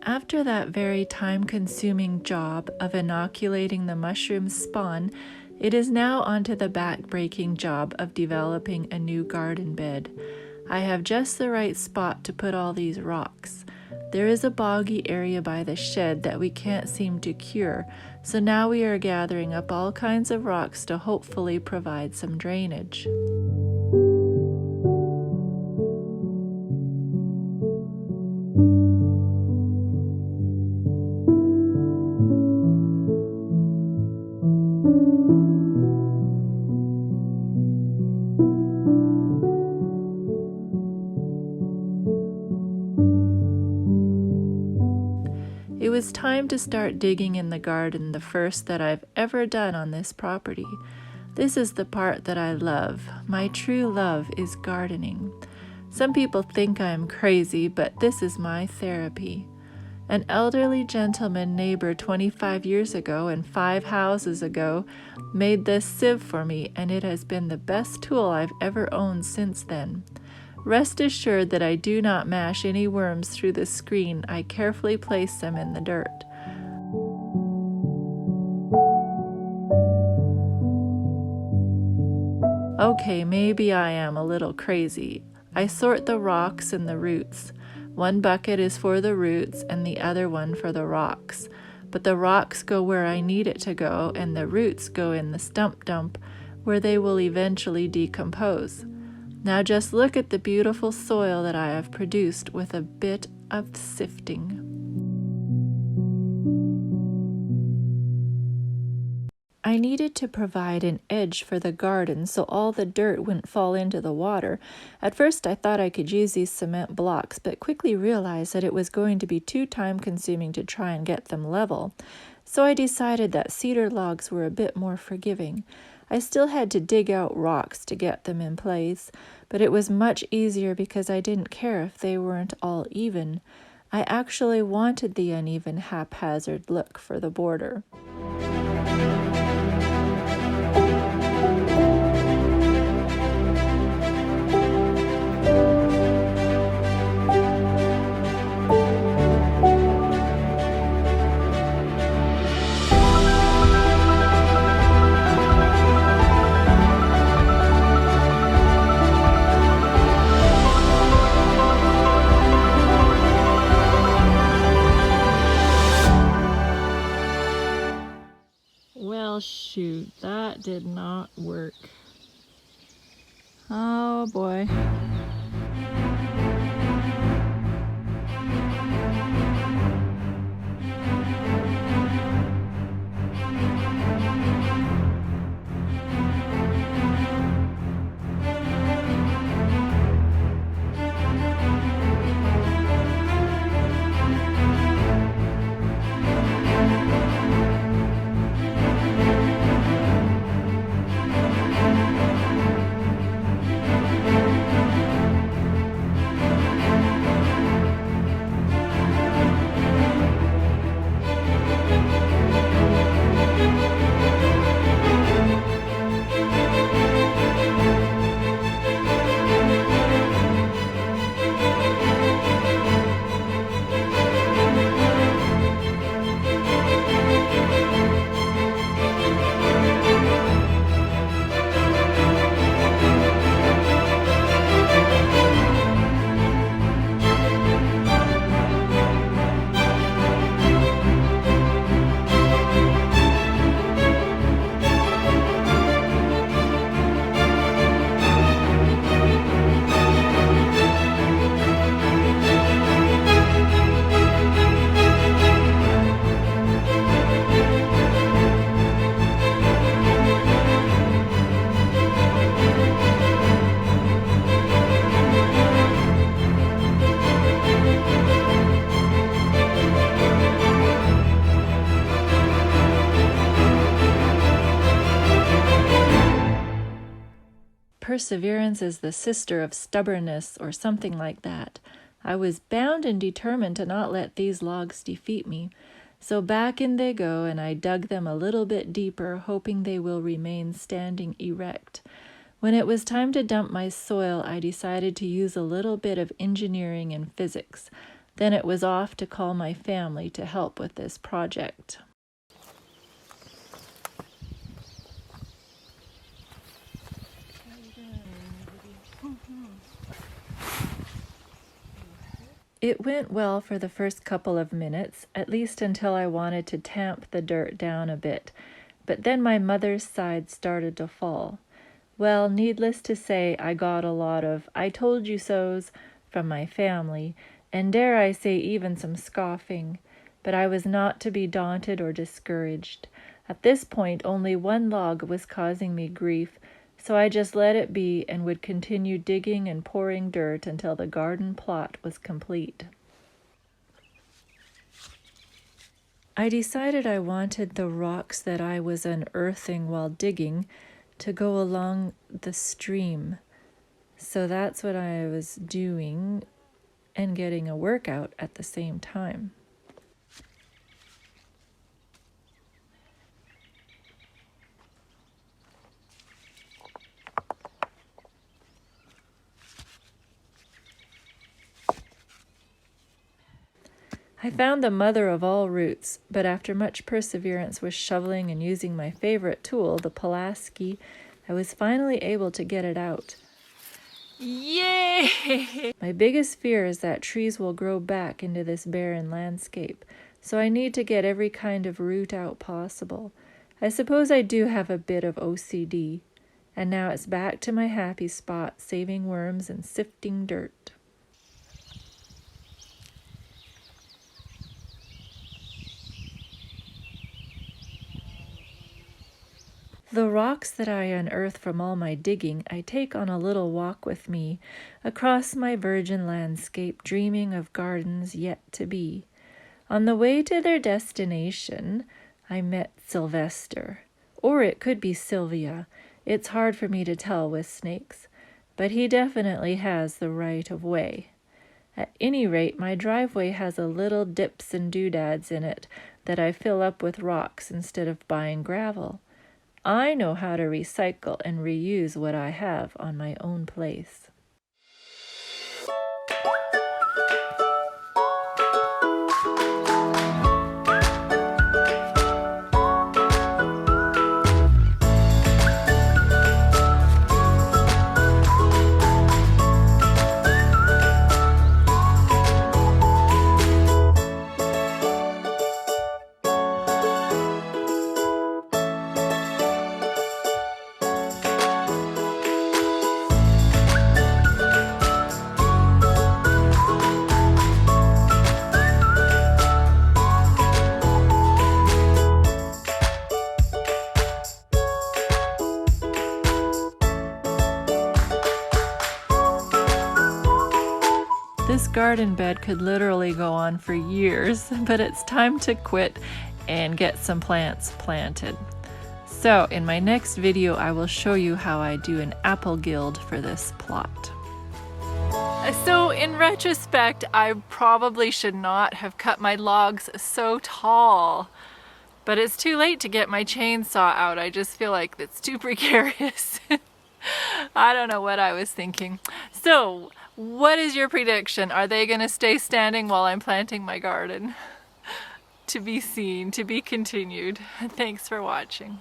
After that very time-consuming job of inoculating the mushroom's spawn, it is now onto the back-breaking job of developing a new garden bed. I have just the right spot to put all these rocks. There is a boggy area by the shed that we can't seem to cure, so now we are gathering up all kinds of rocks to hopefully provide some drainage. It was time to start digging in the garden, the first that I've ever done on this property. This is the part that I love. My true love is gardening. Some people think I am crazy, but this is my therapy. An elderly gentleman neighbor 25 years ago and 5 houses ago made this sieve for me, and it has been the best tool I've ever owned since then. Rest assured that I do not mash any worms through the screen. I carefully place them in the dirt. Okay, maybe I am a little crazy. I sort the rocks and the roots. One bucket is for the roots and the other one for the rocks. But the rocks go where I need it to go, and the roots go in the stump dump where they will eventually decompose. Now just look at the beautiful soil that I have produced with a bit of sifting. I needed to provide an edge for the garden so all the dirt wouldn't fall into the water. At first I thought I could use these cement blocks, but quickly realized that it was going to be too time-consuming to try and get them level. So I decided that cedar logs were a bit more forgiving. I still had to dig out rocks to get them in place, but it was much easier because I didn't care if they weren't all even. I actually wanted the uneven, haphazard look for the border. Well, shoot, that did not work. Oh boy. Perseverance is the sister of stubbornness, or something like that. I was bound and determined to not let these logs defeat me. So back in they go, and I dug them a little bit deeper, hoping they will remain standing erect. When it was time to dump my soil, I decided to use a little bit of engineering and physics. Then it was off to call my family to help with this project. It went well for the first couple of minutes, at least until I wanted to tamp the dirt down a bit, but then my mother's side started to fall. Well, needless to say, I got a lot of "I told you so's" from my family, and dare I say even some scoffing, but I was not to be daunted or discouraged. At this point, only one log was causing me grief, so I just let it be and would continue digging and pouring dirt until the garden plot was complete. I decided I wanted the rocks that I was unearthing while digging to go along the stream. So that's what I was doing and getting a workout at the same time. I found the mother of all roots, but after much perseverance with shoveling and using my favorite tool, the Pulaski, I was finally able to get it out. Yay! My biggest fear is that trees will grow back into this barren landscape, so I need to get every kind of root out possible. I suppose I do have a bit of OCD, and now it's back to my happy spot, saving worms and sifting dirt. The rocks that I unearth from all my digging I take on a little walk with me across my virgin landscape, dreaming of gardens yet to be. On the way to their destination, I met Sylvester, or it could be Sylvia. It's hard for me to tell with snakes, but he definitely has the right of way. At any rate, my driveway has a little dips and doodads in it that I fill up with rocks instead of buying gravel. I know how to recycle and reuse what I have on my own place. This garden bed could literally go on for years, but it's time to quit and get some plants planted. So in my next video, I will show you how I do an apple guild for this plot. So in retrospect, I probably should not have cut my logs so tall, but it's too late to get my chainsaw out. I just feel like it's too precarious. I don't know what I was thinking. So, what is your prediction? Are they going to stay standing while I'm planting my garden? To be seen, to be continued. Thanks for watching.